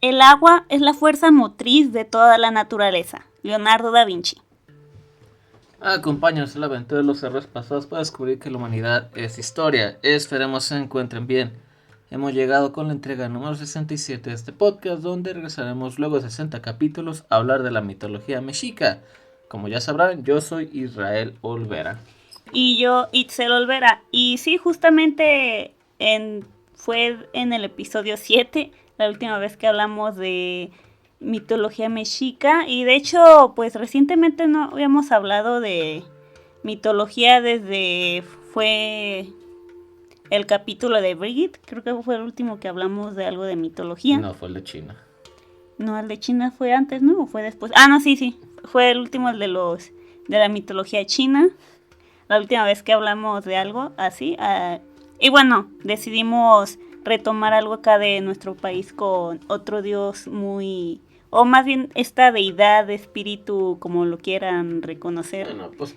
El agua es la fuerza motriz de toda la naturaleza. Leonardo da Vinci. Acompáñanos en la aventura de los errores pasados para descubrir que la humanidad es historia. Esperemos se encuentren bien. Hemos llegado con la entrega número 67 de este podcast, donde regresaremos luego de 60 capítulos a hablar de la mitología mexica. Como ya sabrán, yo soy Israel Olvera. Y yo, Itzel Olvera. Y sí, justamente fue en el episodio 7, la última vez que hablamos de mitología mexica. Y de hecho, pues recientemente no habíamos hablado de mitología fue el capítulo de Brigitte. Creo que fue el último que hablamos de algo de mitología. No, fue el de China. No, el de China fue antes, ¿no? ¿O fue después? Ah, no, sí. Fue el último, el de la mitología china. La última vez que hablamos de algo así. Y bueno, decidimos retomar algo acá de nuestro país con otro dios o más bien esta deidad, espíritu, como lo quieran reconocer. Bueno, pues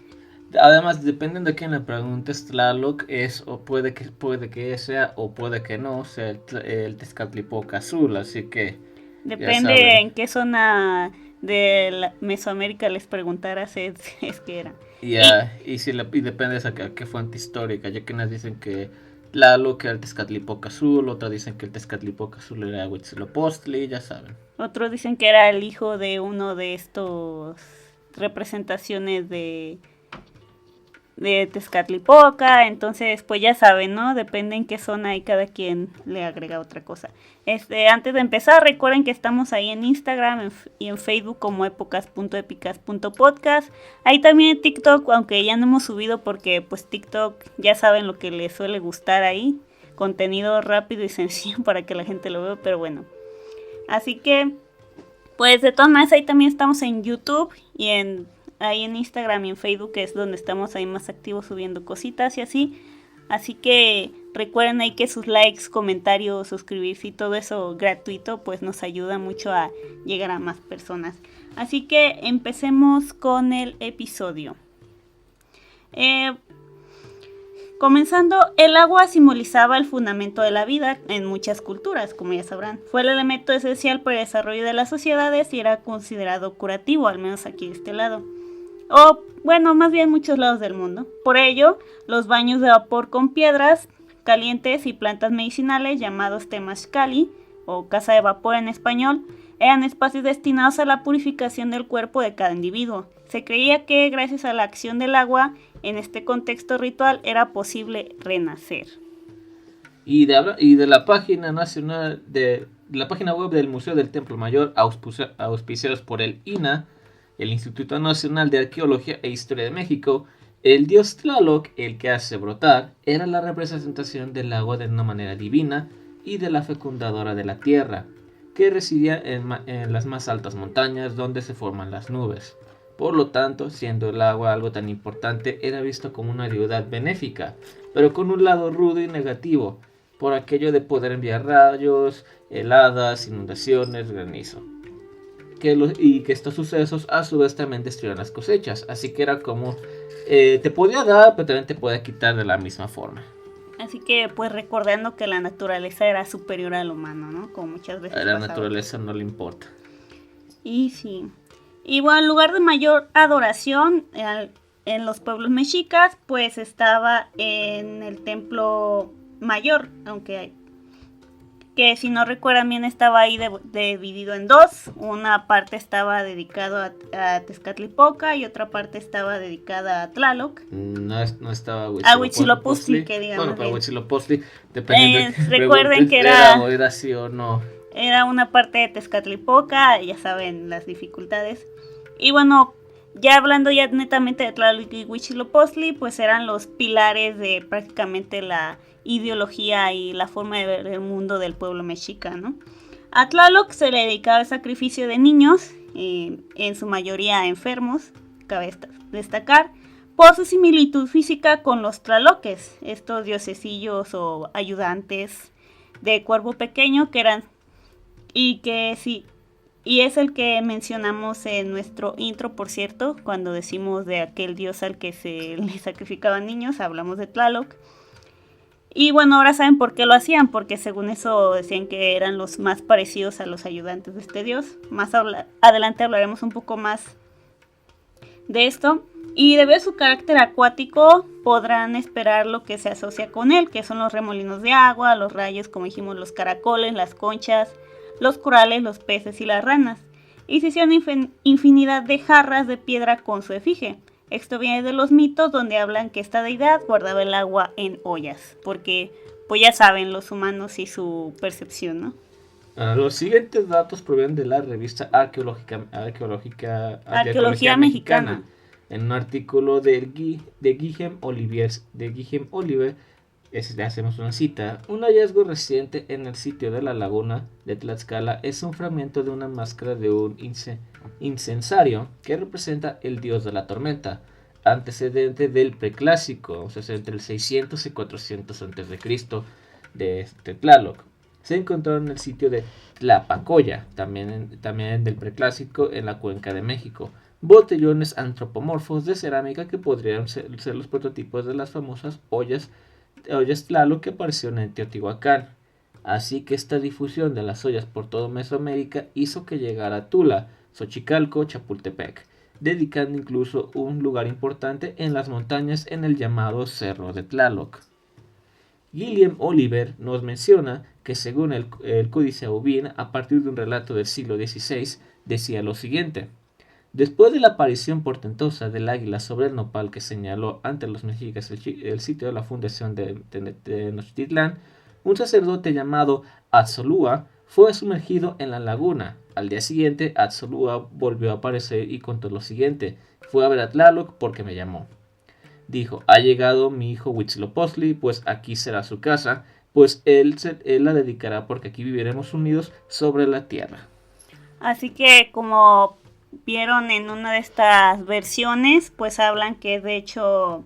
además, dependiendo de quién le preguntes, Tlaloc es, o puede que sea, o puede que no, sea el Tezcatlipoca Azul, así que... Depende en qué zona de Mesoamérica les preguntaras es que era. Y depende de qué fuente histórica, ya que unas dicen que Tlaloc era el Tezcatlipoca Azul, otras dicen que el Tezcatlipoca Azul era Huitzilopochtli, ya saben. Otros dicen que era el hijo de uno de estos representaciones de Tezcatlipoca, entonces pues ya saben, ¿no? Depende en qué zona y cada quien le agrega otra cosa. Antes de empezar, recuerden que estamos ahí en Instagram y en Facebook como épocas.épicas.podcast. Ahí también en TikTok, aunque ya no hemos subido porque pues TikTok ya saben lo que les suele gustar ahí. Contenido rápido y sencillo para que la gente lo vea, pero bueno. Así que, pues de todas maneras ahí también estamos en YouTube y ahí en Instagram y en Facebook, que es donde estamos ahí más activos subiendo cositas y así. Así que recuerden ahí que sus likes, comentarios, suscribirse y todo eso gratuito, pues nos ayuda mucho a llegar a más personas. Así que empecemos con el episodio. Comenzando, el agua simbolizaba el fundamento de la vida en muchas culturas, como ya sabrán. Fue el elemento esencial para el desarrollo de las sociedades y era considerado curativo, al menos aquí de este lado. O, bueno, más bien muchos lados del mundo. Por ello, los baños de vapor con piedras calientes y plantas medicinales, llamados temazcali, o casa de vapor en español, eran espacios destinados a la purificación del cuerpo de cada individuo. Se creía que, gracias a la acción del agua, en este contexto ritual, era posible renacer. Y de la página nacional, de la página web del Museo del Templo Mayor, auspiciados por el INAH, el Instituto Nacional de Arqueología e Historia de México, el dios Tlaloc, el que hace brotar, era la representación del agua de una manera divina y de la fecundadora de la tierra, que residía en las más altas montañas donde se forman las nubes. Por lo tanto, siendo el agua algo tan importante, era visto como una deidad benéfica, pero con un lado rudo y negativo, por aquello de poder enviar rayos, heladas, inundaciones, granizo. Que estos sucesos a su vez también destruían las cosechas, así que era como te podía dar, pero también te podía quitar de la misma forma. Así que pues recordando que la naturaleza era superior al humano, ¿no? Como muchas veces a la naturaleza no le importa. Y sí. Y bueno, el lugar de mayor adoración en los pueblos mexicas pues estaba en el templo mayor, aunque que si no recuerdan bien estaba ahí dividido en dos. Una parte estaba dedicado a Tezcatlipoca y otra parte estaba dedicada a Tlaloc. No estaba a Huitzilopochtli, que digamos. Bueno, para Huitzilopochtli, dependiendo recuerden que era sí o no. Era una parte de Tezcatlipoca, ya saben las dificultades. Y bueno, ya hablando ya netamente de Tlaloc y Huitzilopochtli, pues eran los pilares de prácticamente la ideología y la forma de ver el mundo del pueblo mexica, ¿no? A Tlaloc se le dedicaba el sacrificio de niños, en su mayoría enfermos, cabe destacar, por su similitud física con los tlaloques, estos diosesillos o ayudantes de cuerpo pequeño que eran, y es el que mencionamos en nuestro intro, por cierto, cuando decimos de aquel dios al que se le sacrificaban niños, hablamos de Tlaloc. Y bueno, ahora saben por qué lo hacían, porque según eso decían que eran los más parecidos a los ayudantes de este dios. Más adelante hablaremos un poco más de esto. Y debido a su carácter acuático, podrán esperar lo que se asocia con él, que son los remolinos de agua, los rayos, como dijimos, los caracoles, las conchas, los corales, los peces y las ranas. Y se hicieron infinidad de jarras de piedra con su efigie. Esto viene de los mitos donde hablan que esta deidad guardaba el agua en ollas, porque pues ya saben los humanos y su percepción, ¿no? Los siguientes datos provienen de la revista Arqueología Mexicana, en un artículo de Guillem Oliver. Le hacemos una cita. Un hallazgo reciente en el sitio de la laguna de Tlaxcala es un fragmento de una máscara de un incensario que representa el dios de la tormenta, antecedente del preclásico, o sea, entre el 600 y 400 a.C. de Tlaloc. Se encontró en el sitio de Tlapacoya, también del preclásico, en la Cuenca de México, botellones antropomorfos de cerámica que podrían ser los prototipos de las famosas ollas Tlaloc que aparecieron en Teotihuacán. Así que esta difusión de las ollas por todo Mesoamérica hizo que llegara a Tula, Xochicalco, Chapultepec, dedicando incluso un lugar importante en las montañas en el llamado Cerro de Tlaloc. Guillem Oliver nos menciona que según el Códice Aubin, a partir de un relato del siglo XVI, decía lo siguiente: después de la aparición portentosa del águila sobre el nopal que señaló ante los mexicas el sitio de la fundación de Tenochtitlán, un sacerdote llamado Atzolúa fue sumergido en la laguna. Al día siguiente, Atzolúa volvió a aparecer y contó lo siguiente: fue a ver a Tlaloc porque me llamó. Dijo: ha llegado mi hijo Huitzilopochtli, pues aquí será su casa, pues él la dedicará porque aquí viviremos unidos sobre la tierra. Así que como vieron en una de estas versiones, pues hablan que es de hecho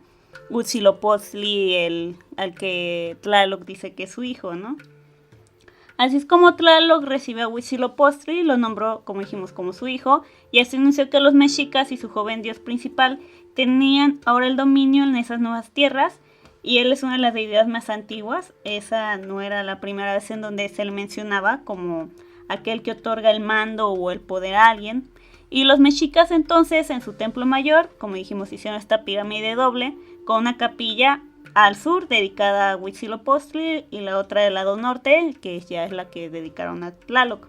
Huitzilopochtli al que Tlaloc dice que es su hijo, ¿no? Así es como Tlaloc recibió a Huitzilopochtli, lo nombró, como dijimos, como su hijo, y así anunció que los mexicas y su joven dios principal tenían ahora el dominio en esas nuevas tierras, y él es una de las deidades más antiguas. Esa no era la primera vez en donde se le mencionaba como aquel que otorga el mando o el poder a alguien. Y los mexicas entonces en su templo mayor, como dijimos, hicieron esta pirámide doble con una capilla al sur dedicada a Huitzilopochtli y la otra del lado norte, que ya es la que dedicaron a Tlaloc.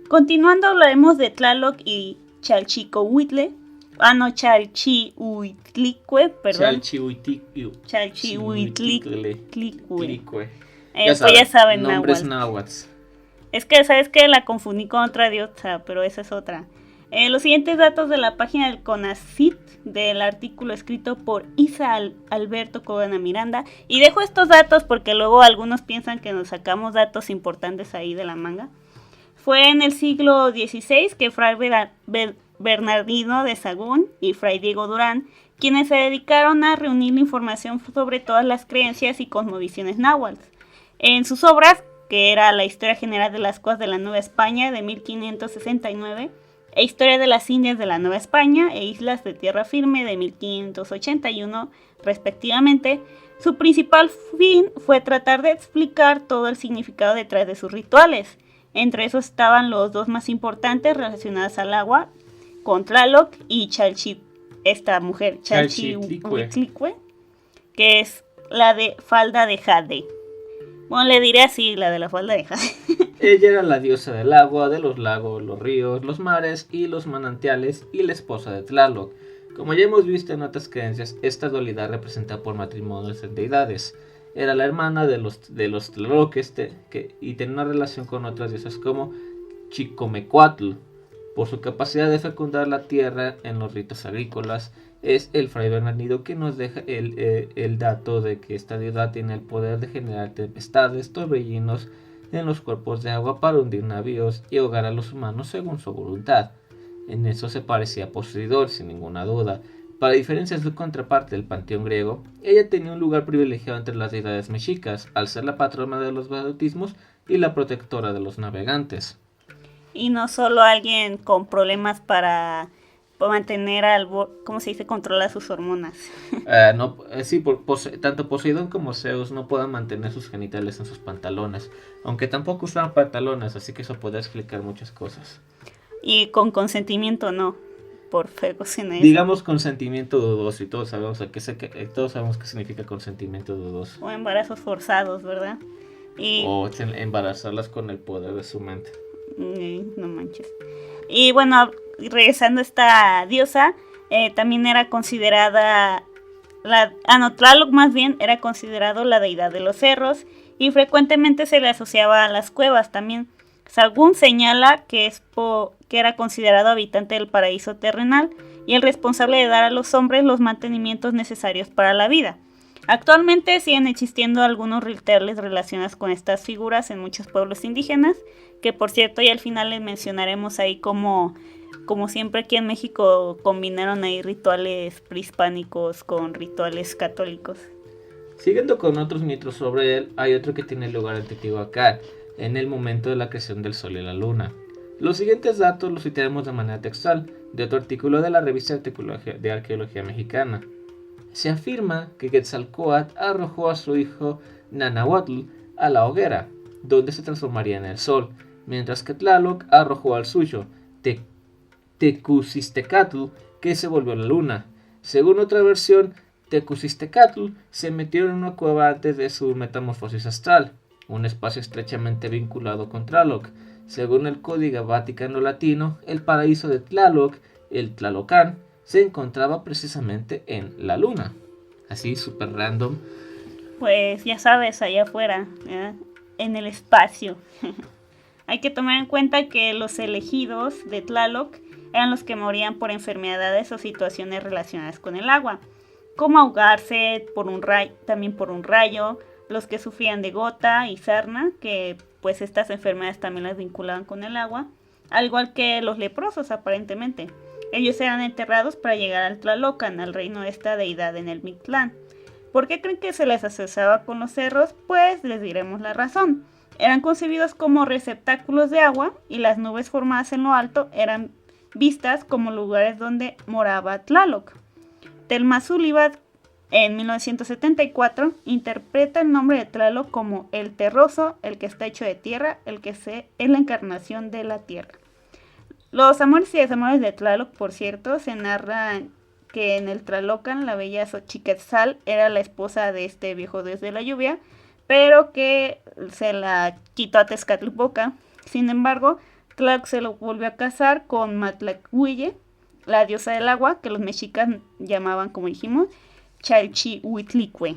Continuando, hablaremos de Tlaloc y Chalchicohuitle. Chalchihuitlicue, perdón. Chalchihuitlicue. Pues ya saben, nombres náhuatl. Es que, ¿sabes qué? La confundí con otra diosa, pero esa es otra. Los siguientes datos de la página del CONACYT, del artículo escrito por Isa Alberto Corona Miranda. Y dejo estos datos porque luego algunos piensan que nos sacamos datos importantes ahí de la manga. Fue en el siglo XVI que Fray Bernardino de Sahagún y Fray Diego Durán, quienes se dedicaron a reunir la información sobre todas las creencias y cosmovisiones náhuatl. En sus obras, que era la Historia General de las Cosas de la Nueva España de 1569, e Historia de las Indias de la Nueva España e Islas de Tierra Firme de 1581, respectivamente, su principal fin fue tratar de explicar todo el significado detrás de sus rituales. Entre esos estaban los dos más importantes relacionados al agua, con Tlaloc y Chalchihuitlicue, que es la de falda de jade. Bueno, le diré así, la de la falda de jade. Ella era la diosa del agua, de los lagos, los ríos, los mares y los manantiales, y la esposa de Tlaloc. Como ya hemos visto en otras creencias, esta dualidad representa por matrimonios de deidades. Era la hermana de los Tlaloques y tenía una relación con otras diosas como Chicomecuatl. Por su capacidad de fecundar la tierra en los ritos agrícolas, es el Fray Bernardino que nos deja el dato de que esta deidad tiene el poder de generar tempestades, torbellinos en los cuerpos de agua para hundir navíos y ahogar a los humanos según su voluntad. En eso se parecía a Poseidón, sin ninguna duda. Para diferencia de su contraparte del panteón griego, ella tenía un lugar privilegiado entre las deidades mexicas, al ser la patrona de los bautismos y la protectora de los navegantes. Y no solo alguien con problemas para mantener ¿cómo se dice? Controlar sus hormonas. No, sí, tanto Poseidón como Zeus no pueden mantener sus genitales en sus pantalones, aunque tampoco usaban pantalones, así que eso podría explicar muchas cosas. Y con consentimiento no, por feos en eso. Digamos consentimiento dudoso, y todos sabemos todos sabemos qué significa consentimiento dudoso. O embarazos forzados, ¿verdad? O embarazarlas con el poder de su mente. No manches. Y bueno, regresando a esta diosa, también era considerada Tlaloc más bien era considerado la deidad de los cerros y frecuentemente se le asociaba a las cuevas también. Sagún señala que era considerado habitante del paraíso terrenal y el responsable de dar a los hombres los mantenimientos necesarios para la vida. Actualmente siguen existiendo algunos rituales relacionados con estas figuras en muchos pueblos indígenas, que por cierto y al final les mencionaremos ahí como siempre aquí en México combinaron ahí rituales prehispánicos con rituales católicos. Siguiendo con otros mitos sobre él, hay otro que tiene lugar en Teotihuacán, en el momento de la creación del sol y la luna. Los siguientes datos los citaremos de manera textual, de otro artículo de la revista de Arqueología Mexicana. Se afirma que Quetzalcóatl arrojó a su hijo Nanáhuatl a la hoguera, donde se transformaría en el sol, mientras que Tlaloc arrojó al suyo, Tecusistecatl, que se volvió la luna. Según otra versión, Tecusistecatl se metió en una cueva antes de su metamorfosis astral, un espacio estrechamente vinculado con Tlaloc. Según el Código Vaticano Latino, el paraíso de Tlaloc, el Tlalocán, se encontraba precisamente en la luna. Así, súper random. Pues ya sabes, allá afuera, ¿eh? En el espacio. Hay que tomar en cuenta que los elegidos de Tlaloc eran los que morían por enfermedades o situaciones relacionadas con el agua, como ahogarse también por un rayo, los que sufrían de gota y sarna, que pues estas enfermedades también las vinculaban con el agua, al igual que los leprosos aparentemente. Ellos eran enterrados para llegar al Tlalocan, al reino de esta deidad en el Mictlán. ¿Por qué creen que se les asociaba con los cerros? Pues les diremos la razón. Eran concebidos como receptáculos de agua y las nubes formadas en lo alto eran vistas como lugares donde moraba Tlaloc. Thelma Sullivan, en 1974, interpreta el nombre de Tlaloc como el terroso, el que está hecho de tierra, el que es la encarnación de la tierra. Los amores y desamores de Tlaloc, por cierto, se narra que en el Tlalocan la bella Xochiquetzal era la esposa de este viejo dios de la lluvia, pero que se la quitó a Tezcatlipoca. Sin embargo, Tlaloc se lo volvió a casar con Matlacuille, la diosa del agua, que los mexicas llamaban, como dijimos, Chalchihuitlicue.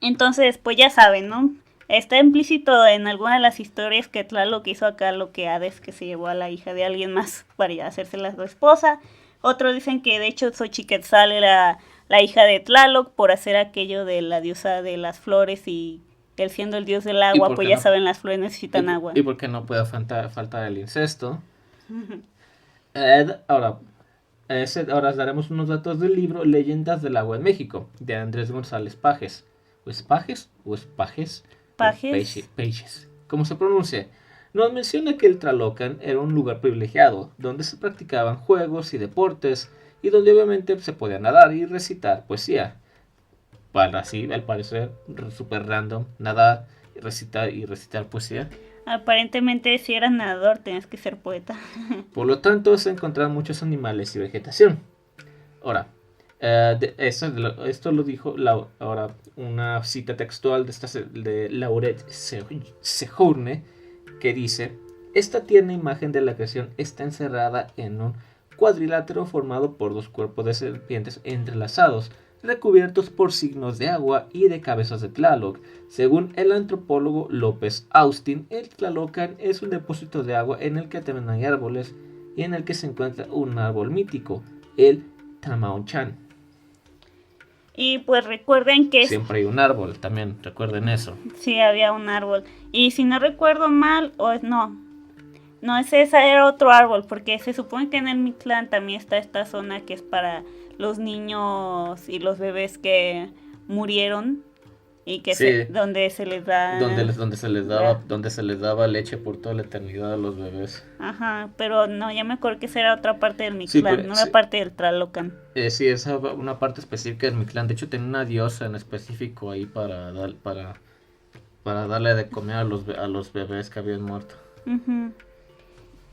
Entonces, pues ya saben, ¿no? Está implícito en alguna de las historias que Tlaloc hizo acá lo que Hades, que se llevó a la hija de alguien más para hacérsela su esposa. Otros dicen que de hecho Xochiquetzal era la hija de Tlaloc por hacer aquello de la diosa de las flores y él siendo el dios del agua, pues ya saben, las flores necesitan agua. Y porque no puede faltar el incesto. Ahora les daremos unos datos del libro Leyendas del agua en México, de Andrés González Pajes. ¿O es Pajes? ¿O es Pajes? Pages. ¿Cómo se pronuncia? Nos menciona que el Tlalocan era un lugar privilegiado, donde se practicaban juegos y deportes, y donde obviamente se podía nadar y recitar poesía. Para así, al parecer, super random, nadar, recitar poesía. Aparentemente, si eras nadador, tenías que ser poeta. Por lo tanto, se encontraban muchos animales y vegetación. Ahora, esto lo dijo ahora una cita textual de Laurette Sejourne, que dice: esta tierna imagen de la creación está encerrada en un cuadrilátero formado por dos cuerpos de serpientes entrelazados, recubiertos por signos de agua y de cabezas de Tlaloc. Según el antropólogo López Austin, el Tlalocan es un depósito de agua en el que también hay árboles y en el que se encuentra un árbol mítico, el Tamaonchan. Y pues recuerden que siempre hay un árbol, también recuerden eso. Sí, había un árbol. Y si no recuerdo mal, no ese era otro árbol, porque se supone que en el Mictlán también está esta zona que es para los niños y los bebés que murieron y que Sí. donde se les da... Donde se les daba leche por toda la eternidad a los bebés. Ajá, pero no, ya me acuerdo que esa era otra parte del Sí, Mictlán, no era sí. parte del Tlalocan. Sí, esa una parte específica del Mictlán. De hecho, tenía una diosa en específico ahí para darle de comer a los bebés que habían muerto. Ujú.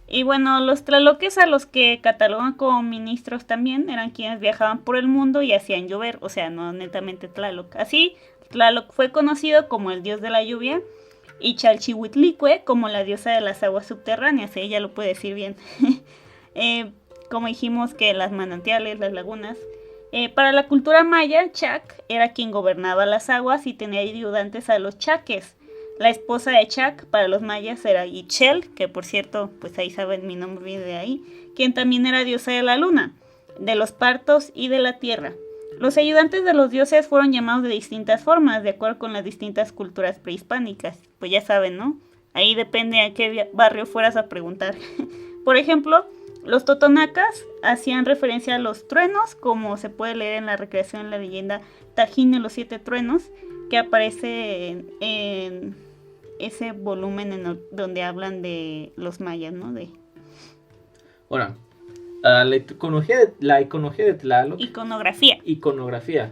Y bueno, los tlaloques, a los que catalogan como ministros también, eran quienes viajaban por el mundo y hacían llover, o sea, no netamente Tlaloc. Así, Tlaloc fue conocido como el dios de la lluvia y Chalchihuitlicue como la diosa de las aguas subterráneas, ella lo puede decir bien. Como dijimos, que las manantiales, las lagunas. Para la cultura maya, Chac era quien gobernaba las aguas y tenía ayudantes a los chaques. La esposa de Chac para los mayas era Ixchel, que por cierto, pues ahí saben mi nombre viene de ahí, quien también era diosa de la luna, de los partos y de la tierra. Los ayudantes de los dioses fueron llamados de distintas formas, de acuerdo con las distintas culturas prehispánicas. Pues ya saben, ¿no? Ahí depende a qué barrio fueras a preguntar. Por ejemplo, los totonacas hacían referencia a los truenos, como se puede leer en la recreación en la leyenda Tajín de los 7 truenos, que aparece en ese volumen donde hablan de los mayas, ¿no? Ahora, la iconografía de Tlaloc. Iconografía.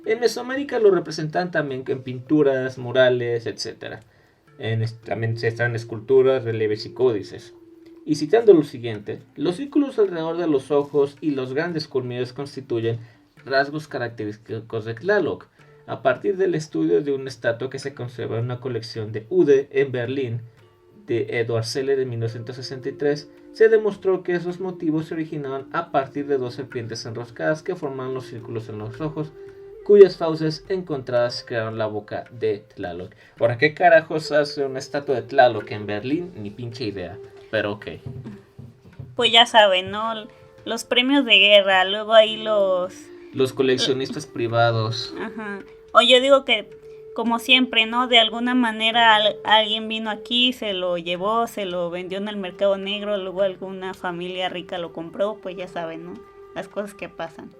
En Mesoamérica lo representan también en pinturas, murales, etc. También se están esculturas, relieves y códices. Y citando lo siguiente, los círculos alrededor de los ojos y los grandes colmillos constituyen rasgos característicos de Tlaloc. A partir del estudio de una estatua que se conserva en una colección de Ude en Berlín, de Edward Seller de 1963, se demostró que esos motivos se originaban a partir de 2 serpientes enroscadas que forman los círculos en los ojos, cuyas fauces encontradas crearon la boca de Tlaloc. Ahora, ¿qué carajos hace una estatua de Tlaloc en Berlín? Ni pinche idea, pero ok. Pues ya saben, ¿no? Los premios de guerra, luego ahí los coleccionistas privados. Ajá. O yo digo que, como siempre, ¿no? De alguna manera alguien vino aquí, se lo llevó, se lo vendió en el mercado negro, luego alguna familia rica lo compró, pues ya saben, ¿no? Las cosas que pasan.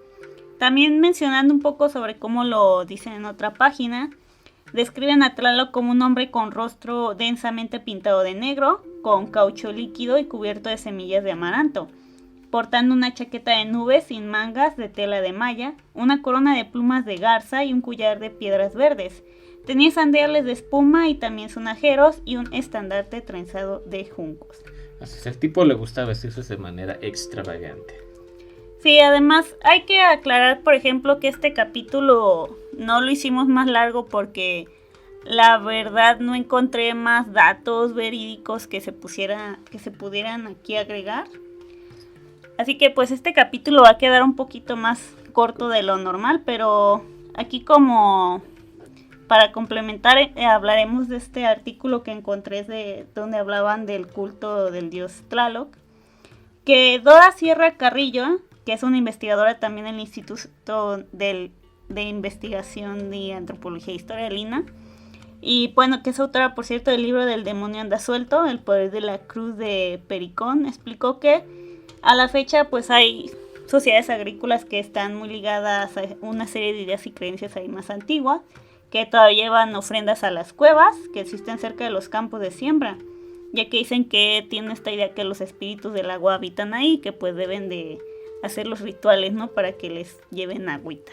También mencionando un poco sobre cómo lo dicen en otra página, describen a Tlaloc como un hombre con rostro densamente pintado de negro, con caucho líquido y cubierto de semillas de amaranto, portando una chaqueta de nubes sin mangas de tela de malla, una corona de plumas de garza y un collar de piedras verdes. Tenía sandalias de espuma y también sonajeros y un estandarte trenzado de juncos. Así, al tipo le gusta vestirse de manera extravagante. Sí, además hay que aclarar, por ejemplo, que este capítulo no lo hicimos más largo porque la verdad no encontré más datos verídicos que se pudieran aquí agregar. Así que pues este capítulo va a quedar un poquito más corto de lo normal, pero aquí como para complementar hablaremos de este artículo que encontré donde hablaban del culto del dios Tlaloc, que Dora Sierra Carrillo, que es una investigadora también en el Instituto de Investigación de Antropología e Historia del INA, y bueno, que es autora, por cierto, del libro del demonio anda suelto, el poder de la cruz de Pericón, explicó que a la fecha pues hay sociedades agrícolas que están muy ligadas a una serie de ideas y creencias ahí más antiguas, que todavía llevan ofrendas a las cuevas que existen cerca de los campos de siembra, ya que dicen que tienen esta idea que los espíritus del agua habitan ahí, que pues deben de hacer los rituales, ¿no? Para que les lleven agüita.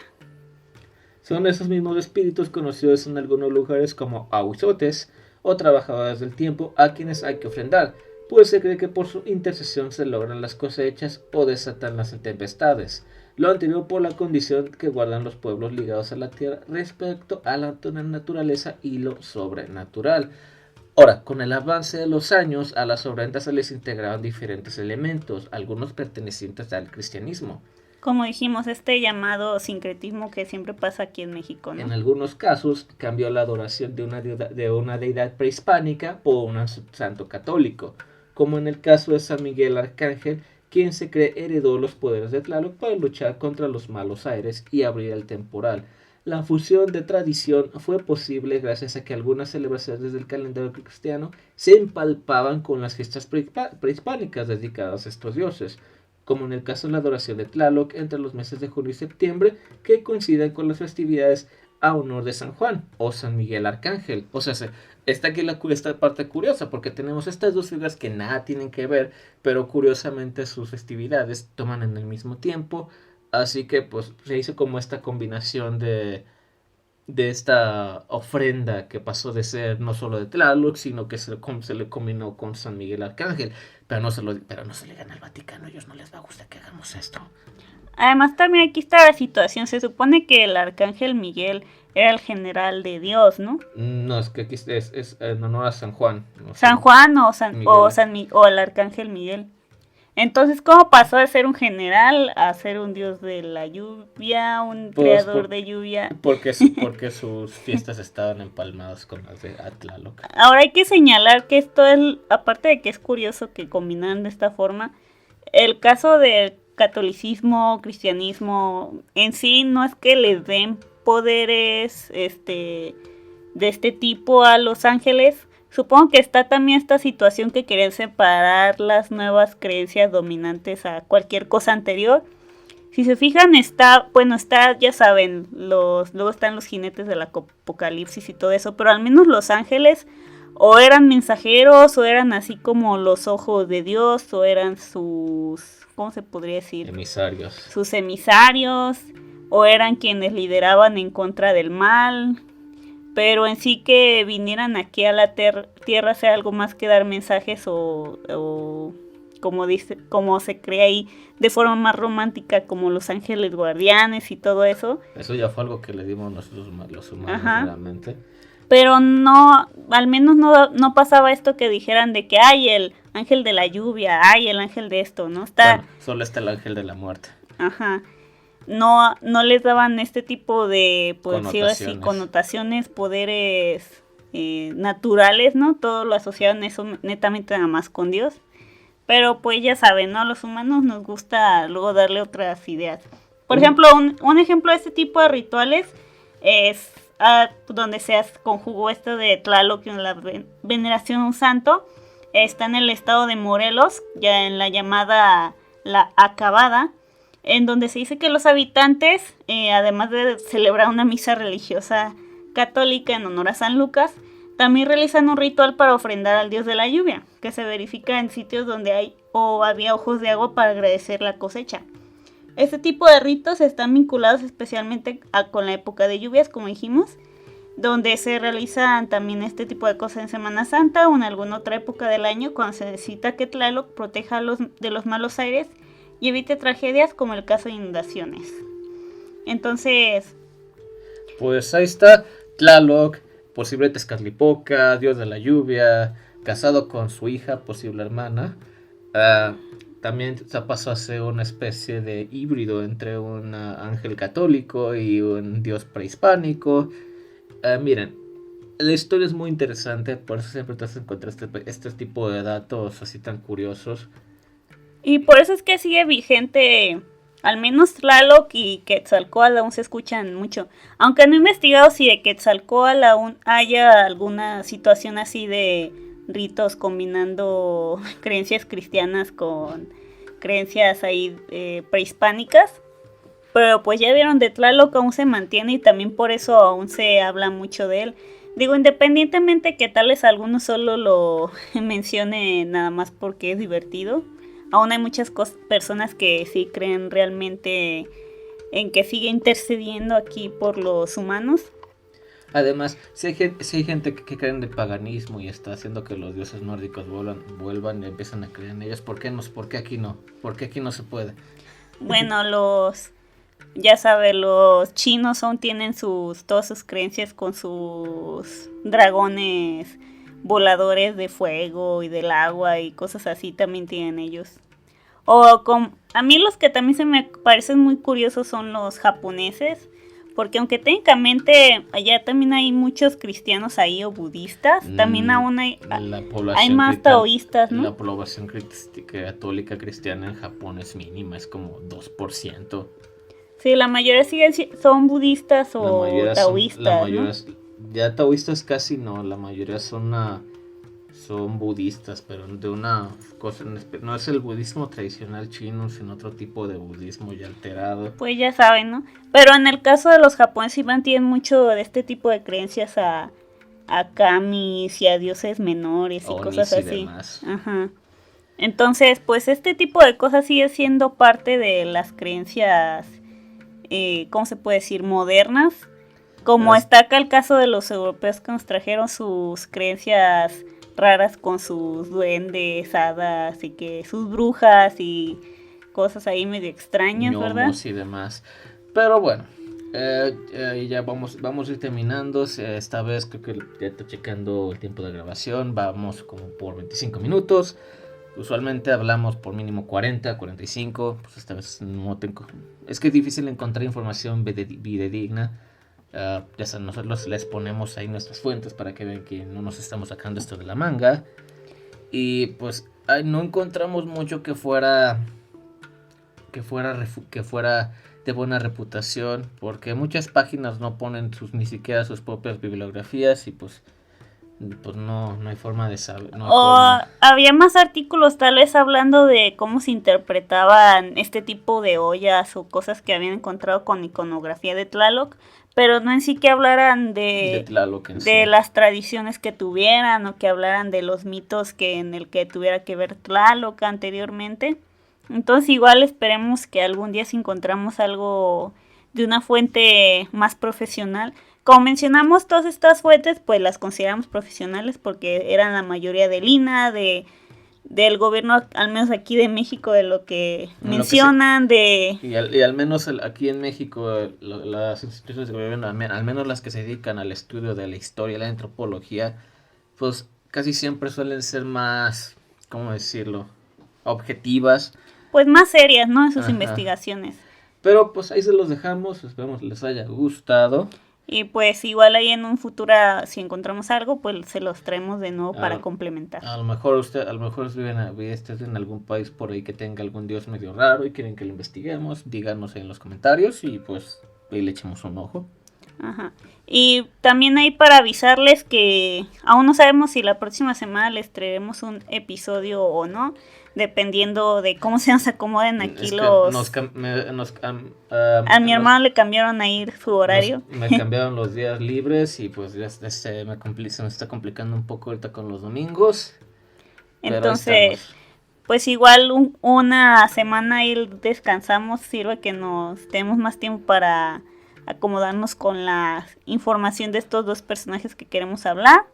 Son esos mismos espíritus conocidos en algunos lugares como ahuizotes o trabajadores del tiempo a quienes hay que ofrendar, pues se cree que por su intercesión se logran las cosechas o desatan las tempestades. Lo anterior por la condición que guardan los pueblos ligados a la tierra respecto a la naturaleza y lo sobrenatural. Ahora, con el avance de los años, a las ofrendas se les integraban diferentes elementos, algunos pertenecientes al cristianismo. Como dijimos, este llamado sincretismo que siempre pasa aquí en México, ¿no? En algunos casos, cambió la adoración de una deidad prehispánica por un santo católico, como en el caso de San Miguel Arcángel, quien se cree heredó los poderes de Tlaloc para luchar contra los malos aires y abrir el temporal. La fusión de tradición fue posible gracias a que algunas celebraciones del calendario cristiano se empalpaban con las fiestas prehispánicas dedicadas a estos dioses, como en el caso de la adoración de Tlaloc entre los meses de junio y septiembre, que coinciden con las festividades a honor de San Juan o San Miguel Arcángel. O sea, está aquí esta parte curiosa, porque tenemos estas dos figuras que nada tienen que ver, pero curiosamente sus festividades toman en el mismo tiempo. Así que pues se hizo como esta combinación de esta ofrenda que pasó de ser no solo de Tlaloc, sino que se le combinó con San Miguel Arcángel. Pero no se le gana al Vaticano, a ellos no les va a gustar que hagamos esto. Además, también aquí está la situación. Se supone que el arcángel Miguel era el general de Dios, ¿no? No, es que aquí es en honor a San Juan. No San Juan o el arcángel Miguel. Entonces, ¿cómo pasó de ser un general a ser un dios de la lluvia, un creador de lluvia? Porque sus fiestas estaban empalmadas con las de Tlaloc. Ahora hay que señalar que esto es, aparte de que es curioso que combinan de esta forma, el caso del catolicismo, cristianismo, en sí no es que les den poderes de este tipo a los ángeles. Supongo que está también esta situación que querían separar las nuevas creencias dominantes a cualquier cosa anterior. Si se fijan, ya saben, luego están los jinetes del apocalipsis y todo eso, pero al menos los ángeles o eran mensajeros, o eran así como los ojos de Dios, o eran sus, ¿cómo se podría decir? Emisarios. Sus emisarios, o eran quienes lideraban en contra del mal. Pero en sí que vinieran aquí a la tierra a hacer algo más que dar mensajes o como se cree ahí, de forma más romántica, como los ángeles guardianes y todo eso. Eso ya fue algo que le dimos nosotros los humanos, realmente. Pero no, al menos no pasaba esto que dijeran de que hay el ángel de la lluvia, hay el ángel de esto, ¿no? Bueno, solo está el ángel de la muerte. Ajá. No les daban este tipo de, pues, connotaciones, poderes naturales, ¿no? Todo lo asociaban eso netamente nada más con Dios. Pero pues ya saben, ¿no? A los humanos nos gusta luego darle otras ideas. Por ejemplo, un ejemplo de este tipo de rituales es donde se conjugó esto de Tlaloc en la veneración a un santo. Está en el estado de Morelos, ya en la llamada La Acabada, en donde se dice que los habitantes, además de celebrar una misa religiosa católica en honor a San Lucas, también realizan un ritual para ofrendar al dios de la lluvia, que se verifica en sitios donde hay o había ojos de agua para agradecer la cosecha. Este tipo de ritos están vinculados especialmente con la época de lluvias, como dijimos, donde se realizan también este tipo de cosas en Semana Santa o en alguna otra época del año, cuando se necesita que Tlaloc proteja de los malos aires y evite tragedias como el caso de inundaciones. Entonces, pues ahí está Tlaloc, posible Tezcatlipoca, dios de la lluvia, casado con su hija, posible hermana. También se pasó a ser una especie de híbrido entre un ángel católico y un dios prehispánico. Miren, la historia es muy interesante, por eso siempre te vas a encontrar este tipo de datos así tan curiosos. Y por eso es que sigue vigente, al menos Tlaloc y Quetzalcóatl aún se escuchan mucho. Aunque no he investigado si de Quetzalcóatl aún haya alguna situación así de ritos combinando creencias cristianas con creencias ahí prehispánicas. Pero pues ya vieron, de Tlaloc aún se mantiene y también por eso aún se habla mucho de él. Digo, independientemente que tal vez algunos solo lo mencione nada más porque es divertido, aún hay muchas personas que sí creen realmente en que sigue intercediendo aquí por los humanos. Además, si hay gente que cree en el paganismo y está haciendo que los dioses nórdicos vuelvan y empiezan a creer en ellos, ¿por qué aquí no? ¿Por qué aquí no se puede? Bueno, ya sabe, los chinos aún tienen todas sus creencias con sus dragones voladores de fuego y del agua y cosas así también tienen ellos. A mí los que también se me parecen muy curiosos son los japoneses, porque aunque técnicamente allá también hay muchos cristianos ahí o budistas, también aún hay más taoístas, ¿no? La población católica cristiana en Japón es mínima, es como 2%. Sí, la mayoría son budistas o taoístas, ¿no? Ya taoístas casi no, la mayoría son son budistas, pero de una cosa no es el budismo tradicional chino, sino otro tipo de budismo ya alterado. Pues ya saben, ¿no? Pero en el caso de los japoneses sí mantienen mucho de este tipo de creencias a kamis y a dioses menores y Onis cosas y así. demás. Ajá. Entonces, pues este tipo de cosas sigue siendo parte de las creencias, ¿cómo se puede decir? Modernas. Como está acá el caso de los europeos que nos trajeron sus creencias raras con sus duendes, hadas y que sus brujas y cosas ahí medio extrañas, Gnomos ¿verdad? y demás. Pero bueno, ya vamos a ir terminando. Esta vez creo que ya estoy checando el tiempo de grabación. Vamos como por 25 minutos. Usualmente hablamos por mínimo 40, 45. Pues esta vez no tengo. Es que es difícil encontrar información videodigna. Ya saben, nosotros les ponemos ahí nuestras fuentes para que vean que no nos estamos sacando esto de la manga. Y pues no encontramos mucho que fuera de buena reputación, porque muchas páginas no ponen ni siquiera sus propias bibliografías y pues no hay forma de saber. Había más artículos tal vez hablando de cómo se interpretaban este tipo de ollas o cosas que habían encontrado con iconografía de Tlaloc, pero no en sí que hablaran de Tlaloc en sí. las tradiciones que tuvieran o que hablaran de los mitos en el que tuviera que ver Tlaloc anteriormente. Entonces igual esperemos que algún día si encontramos algo de una fuente más profesional. Como mencionamos, todas estas fuentes pues las consideramos profesionales porque eran la mayoría del INAH, del gobierno, al menos aquí de México, de lo que mencionan. Y al menos aquí en México, las instituciones de gobierno, al menos las que se dedican al estudio de la historia y la antropología, pues casi siempre suelen ser más, ¿cómo decirlo?, objetivas. Pues más serias, ¿no? En sus investigaciones. Pero pues ahí se los dejamos, esperemos les haya gustado. Y pues igual ahí en un futuro, si encontramos algo, pues se los traemos de nuevo para complementar. A lo mejor viven en algún país por ahí que tenga algún dios medio raro y quieren que lo investiguemos, díganos ahí en los comentarios y pues ahí le echemos un ojo. Ajá. Y también ahí para avisarles que aún no sabemos si la próxima semana les traeremos un episodio o no, dependiendo de cómo se nos acomoden aquí los... A mi hermano le cambiaron ahí su horario. Me cambiaron los días libres y pues ya se me está complicando un poco ahorita con los domingos. Entonces, pues igual una semana ahí descansamos, sirve que nos tenemos más tiempo para acomodarnos con la información de estos dos personajes que queremos hablar.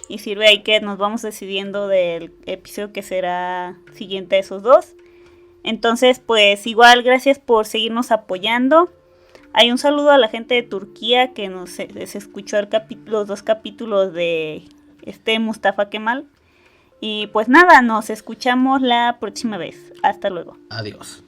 Y sirve ahí que nos vamos decidiendo del episodio que será siguiente a esos dos. Entonces, pues igual gracias por seguirnos apoyando. Hay un saludo a la gente de Turquía que se escuchó los 2 capítulos de Mustafa Kemal. Y pues nada, nos escuchamos la próxima vez. Hasta luego. Adiós.